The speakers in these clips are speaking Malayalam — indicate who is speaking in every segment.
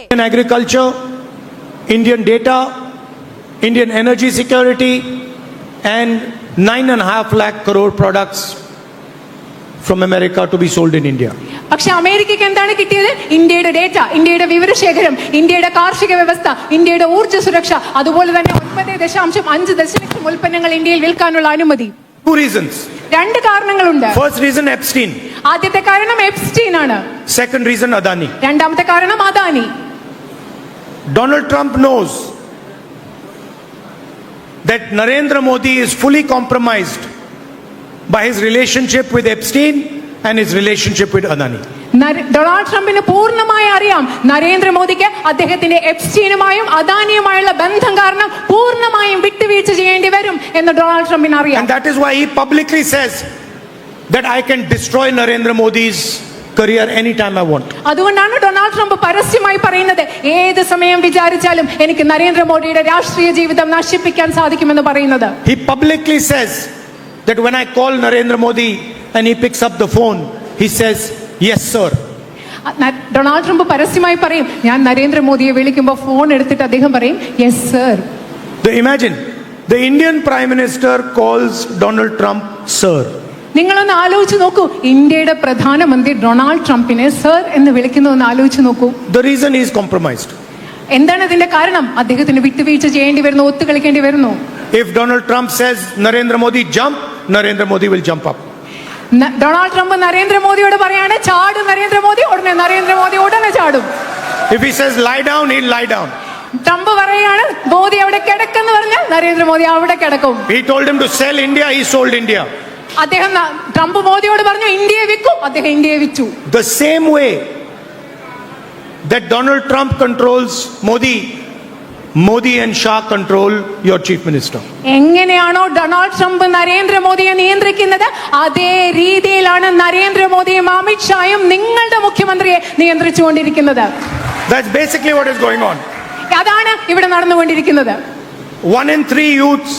Speaker 1: Indian agriculture, Indian data, Indian energy security, and 9.5 lakh crore products from America to be sold in India.
Speaker 2: പക്ഷെ അമേരിക്കയ്ക്ക് എന്താണ് കിട്ടിയത്? ഇന്ത്യയുടെ ഡേറ്റ, ഇന്ത്യയുടെ വിവരശേഖരം, ഇന്ത്യയുടെ കാർഷിക വ്യവസ്ഥ, ഇന്ത്യയുടെ ഊർജ്ജ സുരക്ഷ, അതുപോലെ തന്നെ 9.5 ദശലക്ഷം ഉൽപ്പന്നങ്ങൾ ഇന്ത്യയിൽ വിൽക്കാനുള്ള അനുമതി.
Speaker 1: 2 reasons.
Speaker 2: രണ്ട് കാരണങ്ങളുണ്ട്.
Speaker 1: First reason, Epstein.
Speaker 2: ആദ്യത്തെ കാരണം എപ്സ്റ്റീൻ ആണ്.
Speaker 1: Second reason, Adani.
Speaker 2: രണ്ടാമത്തെ കാരണം Adani.
Speaker 1: Donald Trump knows that Narendra Modi is fully compromised by his relationship with Epstein and his relationship with Adani.
Speaker 2: Donald ട്രംപിന് പൂർണ്ണമായി അറിയാം നരേന്ദ്രമോദിക്ക് അദ്ദേഹത്തിന്റെ എപ്സ്റ്റീനുമായും അദാനിയുമായുള്ള ബന്ധം കാരണം പൂർണ്ണമായും വിട്ടുവീഴ്ച ചെയ്യേണ്ടി വരും എന്ന് ഡൊണാൾഡ് ട്രംപിന് അറിയാം.
Speaker 1: And that is why he publicly says that I can destroy Narendra Modi's career anytime I want.
Speaker 2: അതുകൊണ്ടാണ് ഡൊണാൾഡ് ട്രംപ് പരസ്യമായി പറയുന്നത് ഏത് സമയം വിചാരിച്ചാലും എനിക്ക് നരേന്ദ്രമോദിയുടെ രാഷ്ട്രീയ ജീവിതം നശിപ്പിക്കാൻ സാധിക്കുമെന്ന് പറയുന്നത്.
Speaker 1: He publicly says that when I call Narendra Modi and he picks up the phone, he says, yes sir.
Speaker 2: Donald Trump പരസ്യമായി പറയും, ഞാൻ നരേന്ദ്രമോദിയെ വിളിക്കുമ്പോൾ ഫോൺ എടുത്തിട്ട് അദ്ദേഹം പറയും yes sir.
Speaker 1: Imagine the Indian Prime Minister calls Donald Trump sir.
Speaker 2: നിങ്ങളൊന്ന് ആലോചിച്ച് നോക്കൂ, ഇന്ത്യയുടെ പ്രധാനമന്ത്രി ഡൊണാൾഡ് ട്രംപിനെ സർ എന്ന് വിളിക്കുന്നതൊന്ന് ആലോചിച്ച് നോക്കൂ.
Speaker 1: The reason he is compromised.
Speaker 2: എന്താണ് അതിന്റെ കാരണം? അദ്ദേഹത്തിന് വിട്ടുവീഴ്ച ചെയ്യേണ്ടി വരുന്നു, ഒത്തുകളിക്കേണ്ടി വരുന്നു.
Speaker 1: If Donald Trump says Narendra Modi jump, Narendra Modi will jump up.
Speaker 2: Donald ട്രംപ് നരേന്ദ്രമോദിയോട് പറയാണ് ചാടും നരേന്ദ്രമോദി, ഉടനെ നരേന്ദ്രമോദി ഉടനെ ചാടും.
Speaker 1: If he says lie down, he'll lie down.
Speaker 2: Trump പറയാണ് മോദി അവിടെ കിടക്കെന്ന് പറഞ്ഞാൽ നരേന്ദ്രമോദി അവിടെ കിടക്കും.
Speaker 1: He told him to sell India, he sold India.
Speaker 2: അദ്ദേഹം ട്രംപ് മോദിയോട് പറഞ്ഞു ഇന്ത്യയെ വിൽക്കും, അദ്ദേഹം ഇന്ത്യയെ വിറ്റു.
Speaker 1: The same way that Donald Trump controls Modi, Modi and Shah control your chief minister.
Speaker 2: എങ്ങനെയാണോ ഡൊണാൾഡ് ട്രംപ് നരേന്ദ്രമോദിയെ നിയന്ത്രിക്കുന്നത് അതേ രീതിയിലാണ് നരേന്ദ്രമോദിയും അമിത് ഷായും നിങ്ങളുടെ മുഖ്യമന്ത്രിയെ നിയന്ത്രിച്ചുകൊണ്ടിരിക്കുന്നത്.
Speaker 1: That's basically what is going on.
Speaker 2: അതാണ് ഇവിടെ നടന്നുകൊണ്ടിരിക്കുന്നത്.
Speaker 1: 1 in 3 youths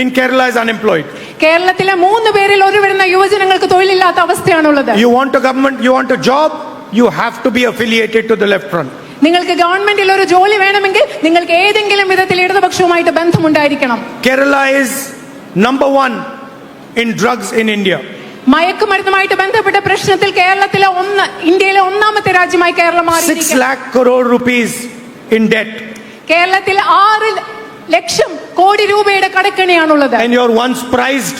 Speaker 1: in Kerala is unemployed.
Speaker 2: കേരളത്തിലെ 3 പേരിൽ 1 വരുന്ന യുവജനങ്ങൾക്ക് തൊഴിലില്ലാത്ത അവസ്ഥയാണുള്ളത്.
Speaker 1: You want a government, you want a job, you have to be affiliated to the left front.
Speaker 2: നിങ്ങൾക്ക് ഗവൺമെന്റിൽ ഒരു ജോലി വേണമെങ്കിൽ നിങ്ങൾക്ക് ഏതെങ്കിലും വിധത്തിൽ ഇടതുപക്ഷവുമായിട്ട് ബന്ധമുണ്ടായിരിക്കണം.
Speaker 1: Kerala is number 1 in drugs in India.
Speaker 2: മയക്കുമരുന്നുമായിട്ട് ബന്ധപ്പെട്ട പ്രശ്നത്തിൽ കേരളത്തിലെ ഇന്ത്യയിലെ ഒന്നാമത്തെ രാജ്യമായി കേരളം മാറിയിരിക്കുന്നു.
Speaker 1: 6 lakh crore rupees in debt.
Speaker 2: കേരളത്തിൽ 6 ലക്ഷം കോടി രൂപയുടെ കടക്കെണിയാണുള്ളത്.
Speaker 1: And your once prized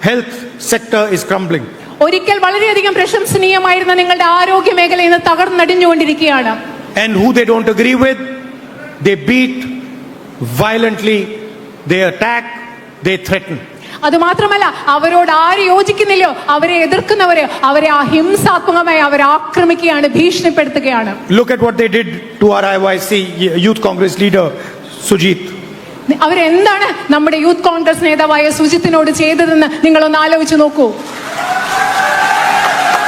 Speaker 1: health sector is crumbling.
Speaker 2: ഒരിക്കൽ വളരെയധികം പ്രശംസനീയമായിരുന്ന നിങ്ങളുടെ ആരോഗ്യ മേഖല ഇന്ന് തകർന്നടിഞ്ഞുകൊണ്ടിരിക്കുകയാണ്.
Speaker 1: And who they don't agree with, they beat violently, they attack, they threaten.
Speaker 2: അത് മാത്രമല്ല അവരോട് ആര് യോജിക്കുന്നില്ലയോ അവരെ എതിർക്കുന്നവരെ അവരെ അഹിംസാത്മകമായി അവരെ ആക്രമിക്കുകയാണ്, ഭീഷണിപ്പെടുത്തുകയാണ്.
Speaker 1: Look at what they did to our IYC Youth Congress leader Sujit.
Speaker 2: അവരെന്താണ് നമ്മുടെ യൂത്ത് കോൺഗ്രസ് നേതാവായ സുജിത്തിനോട് ചെയ്തതെന്ന് നിങ്ങളൊന്ന് ആലോചിച്ച് നോക്കൂ.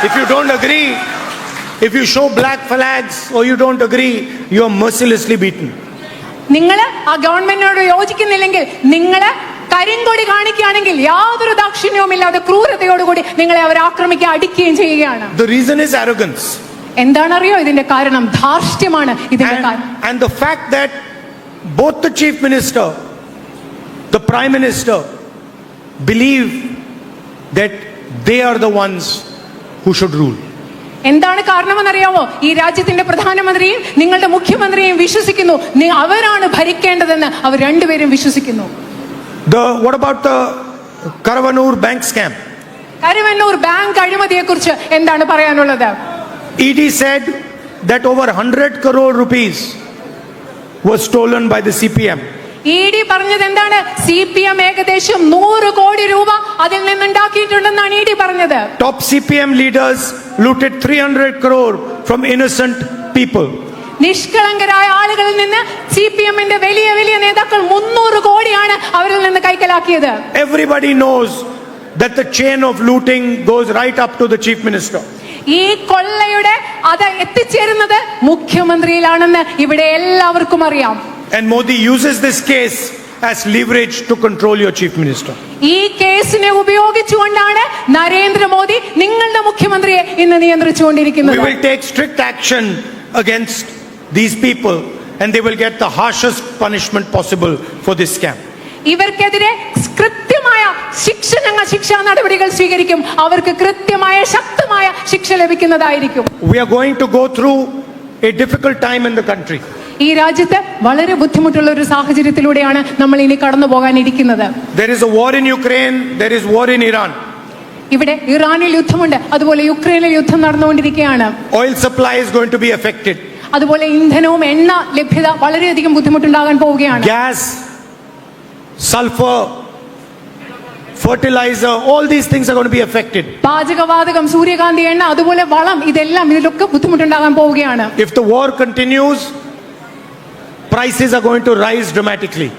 Speaker 1: If you don't agree, if you show black flags or you don't agree, you are mercilessly beaten.
Speaker 2: നിങ്ങൾ ആ ഗവൺമെന്റിനോട് യോജിക്കുന്നില്ലെങ്കിൽ നിങ്ങൾ കരിങ്കൊടി കാണിക്കുകയാണെങ്കിൽ യാതൊരു ദാക്ഷിണ്യവുമില്ലാതെ ക്രൂരതയോടുകൂടി നിങ്ങളെ അവർ ആക്രമിക്കുക അടിക്കുകയും ചെയ്യുകയാണ്.
Speaker 1: The reason is arrogance.
Speaker 2: എന്താണറിയോ ഇതിന്റെ കാരണം? ധാർഷ്ട്യമാണ് ഇതിന്റെ കാരണം.
Speaker 1: And the fact that both the chief minister, the prime minister believe that they are the ones who should rule.
Speaker 2: എന്താണ് കാരണമെന്നറിയാമോ? ഈ രാജ്യത്തിന്റെ പ്രധാനമന്ത്രിയും നിങ്ങളുടെ മുഖ്യമന്ത്രിയും വിശ്വസിക്കുന്നു അവരാണ് ഭരിക്കേണ്ടതെന്ന്. അവർ രണ്ടുപേരും വിശ്വസിക്കുന്നു.
Speaker 1: What about the Karavanur bank scam?
Speaker 2: Karuvannur bank അഴിമതിയെ കുറിച്ച് എന്താണ് പറയാനുള്ളത്?
Speaker 1: ED said that over 100 crore rupees was stolen by the CPM.
Speaker 2: ED പറഞ്ഞത് എന്താണ്? CPM ഏകദേശം 100 കോടി രൂപ അതിൽ നിന്നുണ്ടാക്കിയിട്ടുണ്ടെന്നാണ് ED പറഞ്ഞത്.
Speaker 1: Top CPM leaders looted 300 crore from innocent people.
Speaker 2: നിഷ്കളങ്കരായ ആളുകളിൽ നിന്ന് CPMന്റെ വലിയ വലിയ നേതാക്കൾ 300 കോടിയാണ് അവരിൽ നിന്ന് കൈക്കലാക്കിയത്.
Speaker 1: Everybody knows that the chain of looting goes right up to the chief minister.
Speaker 2: ഈ കൊള്ളയുടെ അത് എത്തിച്ചേരുന്നത് മുഖ്യമന്ത്രിയിലാണെന്ന് ഇവിടെ എല്ലാവർക്കും അറിയാം.
Speaker 1: And Modi uses this case as leverage to control your chief minister.
Speaker 2: ഈ കേസിനെ ഉപയോഗിച്ചുകൊണ്ടാണ് നരേന്ദ്രമോദി നിങ്ങളുടെ മുഖ്യമന്ത്രിയെ ഇന്ന് നിയന്ത്രിച്ചുകൊണ്ടിരിക്കുന്നത്.
Speaker 1: We will take strict action against these people and they will get the harshest punishment possible for this scam.
Speaker 2: ഇവർക്കെതിരെ കൃത്യമായ ശിക്ഷാ നടപടികൾ സ്വീകരിക്കും. അവർക്ക് കൃത്യമായ ശക്തമായ ശിക്ഷ ലഭിക്കുന്നതായിരിക്കും.
Speaker 1: We are going to go through a difficult time in the country.
Speaker 2: ഈ രാജ്യത്ത് വളരെ ബുദ്ധിമുട്ടുള്ള ഒരു സാഹചര്യത്തിലൂടെയാണ് നമ്മൾ ഇനി കടന്നു പോകാനിരിക്കുന്നത്.
Speaker 1: There is a war in Ukraine, there is war in Iran.
Speaker 2: ഇവിടെ ഇറാനിൽ യുദ്ധമുണ്ട്, അതുപോലെ യുക്രൈനിൽ യുദ്ധം നടന്നുകൊണ്ടിരിക്കുകയാണ്.
Speaker 1: Oil supply is going to be affected.
Speaker 2: അതുപോലെ ഇന്ധനവും എണ്ണ ലഭ്യത വളരെയധികം ബുദ്ധിമുട്ടുണ്ടാകാൻ പോവുകയാണ്.
Speaker 1: Gas, sulfur, fertilizer, all these things are going to be affected.
Speaker 2: പാചകവാതകം, സൂര്യകാന്തി എണ്ണ, അതുപോലെ വളം, ഇതിലൊക്കെ ബുദ്ധിമുട്ടുണ്ടാകാൻ പോവുകയാണ്.
Speaker 1: If the war continues, prices are going to rise dramatically.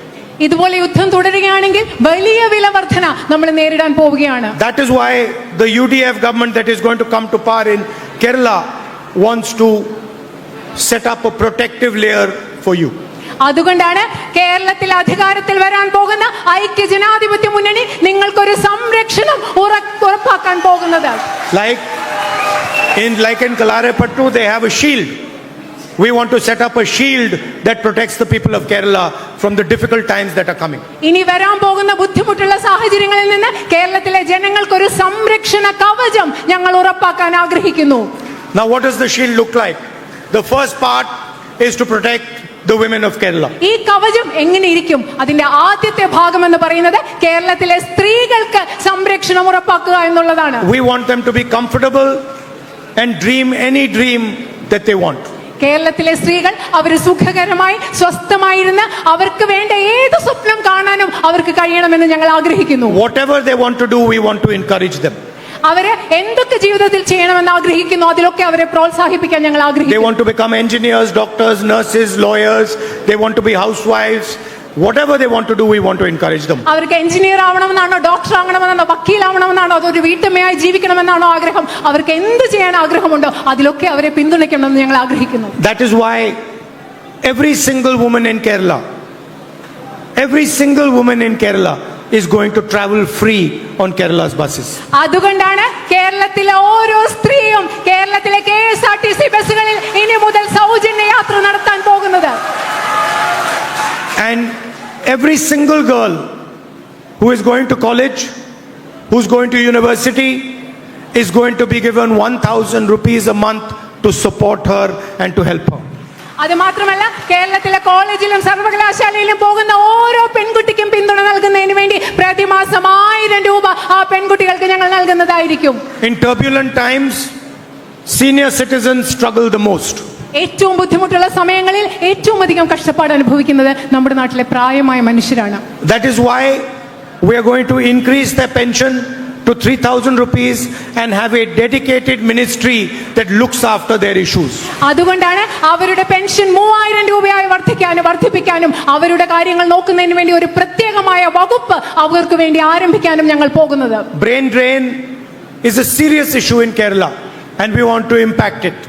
Speaker 2: ഇതുപോലെ യുദ്ധം തുടരുകയാണെങ്കിൽ വലിയ വില വർധന നമ്മൾ നേരിടാൻ പോവുകയാണ്.
Speaker 1: That is why the UDF government that is going to come to power in Kerala wants to set up a protective layer for you.
Speaker 2: അതുകൊണ്ടാണ് കേരളത്തിൽ അധികാരത്തിൽ വരാൻ പോകുന്ന ഐക്യ ജനാധിപത്യ മുന്നണി നിങ്ങൾക്കൊരു സംരക്ഷണം ഉറപ്പാക്കാൻ പോകുന്നത്.
Speaker 1: Like in Kalarepattu, they have a shield. We want to set up a shield that protects the people of Kerala from the difficult times that are coming.
Speaker 2: ഇനി വരാൻ പോകുന്ന ബുദ്ധിമുട്ടുള്ള സാഹചര്യങ്ങളിൽ നിന്ന് കേരളത്തിലെ ജനങ്ങൾക്കൊരു സംരക്ഷണ കവചം ഞങ്ങൾ ഉറപ്പാക്കാൻ ആഗ്രഹിക്കുന്നു.
Speaker 1: Now, what does the shield look like? The first part is to protect the women of Kerala.
Speaker 2: ഈ കവചം എങ്ങനെ ഇരിക്കും? അതിന്റെ ആദ്യത്തെ ഭാഗം എന്ന് പറയുന്നത് കേരളത്തിലെ സ്ത്രീകൾക്ക് സംരക്ഷണം ഉറപ്പാക്കുക എന്നുള്ളതാണ്.
Speaker 1: We want them to be comfortable and dream any dream that they want.
Speaker 2: കേരളത്തിലെ സ്ത്രീകൾ അവർ സുഖകരമായി സ്വസ്ഥമായിരുന്ന് അവർക്ക് വേണ്ട ഏത് സ്വപ്നം കാണാനും അവർക്ക് കഴിയണമെന്ന് ഞങ്ങൾ ആഗ്രഹിക്കുന്നു.
Speaker 1: Whatever they want to do, we want to encourage them.
Speaker 2: അവരെ എന്തൊക്കെ ജീവിതത്തിൽ ചെയ്യണമെന്ന് ആഗ്രഹിക്കുന്നു അതിലൊക്കെ അവരെ പ്രോത്സാഹിപ്പിക്കാൻ ഞങ്ങൾ
Speaker 1: They
Speaker 2: ആഗ്രഹിക്കുന്നു.
Speaker 1: want to become engineers, doctors, nurses, lawyers. They want to be housewives. Whatever they want to do, we want to encourage them.
Speaker 2: അവർക്ക് എഞ്ചിനീയർ ആവണമെന്നാണോ, ഡോക്ടർ ആവണമെന്നാണോ, വക്കീലാവണമെന്നാണോ, അതൊരു വീട്ടമ്മയായി ജീവിക്കണമെന്നാണോ ആഗ്രഹം? അവർക്ക് എന്ത് ചെയ്യാൻ ആഗ്രഹമുണ്ടോ അതിലൊക്കെ അവരെ പിന്തുണയ്ക്കണമെന്ന് ഞങ്ങൾ ആഗ്രഹിക്കുന്നു.
Speaker 1: That is why every single woman in Kerala is going to travel free on Kerala's buses.
Speaker 2: അതുകൊണ്ടാണ് കേരളത്തിലെ ഓരോ സ്ത്രീയും കേരളത്തിലെ KSRTC ബസ്സുകളിൽ ഇനി മുതൽ സൗജന്യ യാത്ര നടത്താൻ പോകുന്നത്.
Speaker 1: And every single girl who is going to college, who's going to university, is going to be given 1,000 rupees a month to support her and to help her.
Speaker 2: അത് മാത്രമല്ല കേരളത്തിലെ കോളേജിലും സർവകലാശാലയിലും പോകുന്ന ഓരോ പെൺകുട്ടിക്കും പിന്തുണ നൽകുന്നതിന് വേണ്ടി പ്രതിമാസം 1000 രൂപ ആ പെൺകുട്ടികൾക്ക് ഞങ്ങൾ നൽകുന്നതായിരിക്കും.
Speaker 1: In turbulent times, senior citizens struggle the most.
Speaker 2: ഏറ്റവും ബുദ്ധിമുട്ടുള്ള സമയങ്ങളിൽ ഏറ്റവും അധികം കഷ്ടപ്പാട് അനുഭവിക്കുന്നത് നമ്മുടെ നാട്ടിലെ പ്രായമായ മനുഷ്യരാണ്.
Speaker 1: That is why we are going to increase their pension to 3,000 rupees and have a dedicated ministry that looks after their issues.
Speaker 2: അതുകൊണ്ടാണ് അവരുടെ പെൻഷൻ 3000 രൂപയായി വർദ്ധിപ്പിക്കാനും അവരുടെ കാര്യങ്ങൾ നോക്കുന്നതിന് വേണ്ടി ഒരു പ്രത്യേകമായ വകുപ്പ് അവർക്ക് വേണ്ടി ആരംഭിക്കാനും ഞങ്ങൾ പോകുന്നത്.
Speaker 1: Brain drain is a serious issue in Kerala and we want to impact it.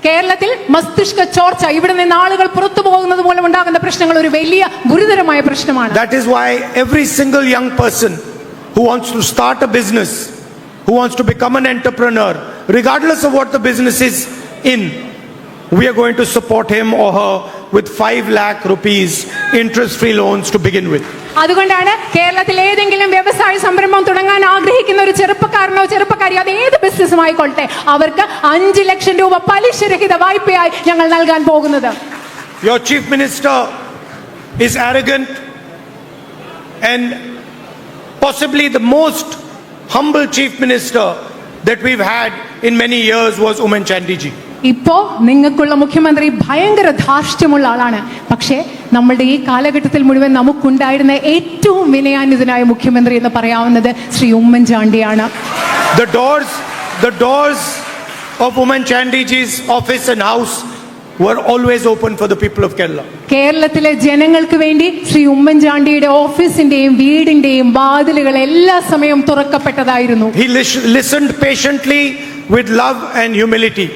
Speaker 2: കേരളത്തിൽ മസ്തിഷ്ക ചോർച്ച, ഇവിടെ നിന്ന് ആളുകൾ പുറത്തു പോകുന്നത് മൂലം ഉണ്ടാകുന്ന പ്രശ്നങ്ങൾ ഒരു വലിയ ഗുരുതരമായ പ്രശ്നമാണ്.
Speaker 1: That is why every single young person who wants to start a business, who wants to become an entrepreneur, regardless of what the business is in, we are going to support him or her with 5 lakh rupees interest-free loans to begin with.
Speaker 2: അതുകൊണ്ടാണ് കേരളത്തിൽ ഏതെങ്കിലും വ്യവസായ സംരംഭം തുടങ്ങാൻ ആഗ്രഹിക്കുന്ന ഒരു ചെറുപ്പക്കാരനോ ചെറുപ്പക്കാരി അത് ഏത് ബിസിനസ്സും ആയിക്കൊള്ളട്ടെ അവർക്ക് 5 ലക്ഷം രൂപ പലിശരഹിത വായ്പയായി ഞങ്ങൾ നൽകാൻ പോകുന്നത്.
Speaker 1: Your chief minister is arrogant and possibly the most humble chief minister that we've had in many years was Oommen Chandy ji.
Speaker 2: ഇപ്പോ നിങ്ങൾക്കുള്ള മുഖ്യമന്ത്രി ഭയങ്കര ധാർഷ്ട്യമുള്ള ആളാണ്. പക്ഷേ നമ്മളുടെ ഈ കാലഘട്ടത്തിൽ മുഴുവൻ നമുക്കുണ്ടായിരുന്ന ഏറ്റവും വിനയാന്വിതനായ മുഖ്യമന്ത്രി എന്ന് പറയാവുന്നത് Shri ഉമ്മൻചാണ്ടിയാണ്.
Speaker 1: The doors of Oommen Chandy ji's office and house were always open for the people of Kerala.
Speaker 2: കേരളത്തിലെ ജനങ്ങൾക്ക് വേണ്ടി ശ്രീ ഉമ്മൻചാണ്ടിയുടെ ഓഫീസിന്റെയും വീടിന്റെയും വാതിലുകൾ എല്ലാ സമയവും തുറക്കപ്പെട്ടതായിരുന്നു.
Speaker 1: He listened patiently with love and humility.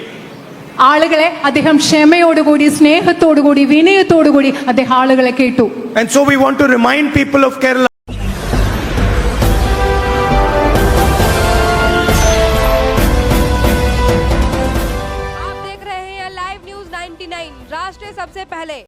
Speaker 2: ആളുകളെ അദ്ദേഹം ക്ഷമയോടുകൂടി സ്നേഹത്തോടുകൂടി വിനയത്തോടുകൂടി അദ്ദേഹം ആളുകളെ കേട്ടു.
Speaker 1: And so we want to remind people of Kerala.
Speaker 3: आप देख रहे हैं लाइव न्यूज़ 9 99 राष्ट्र सबसे पहले।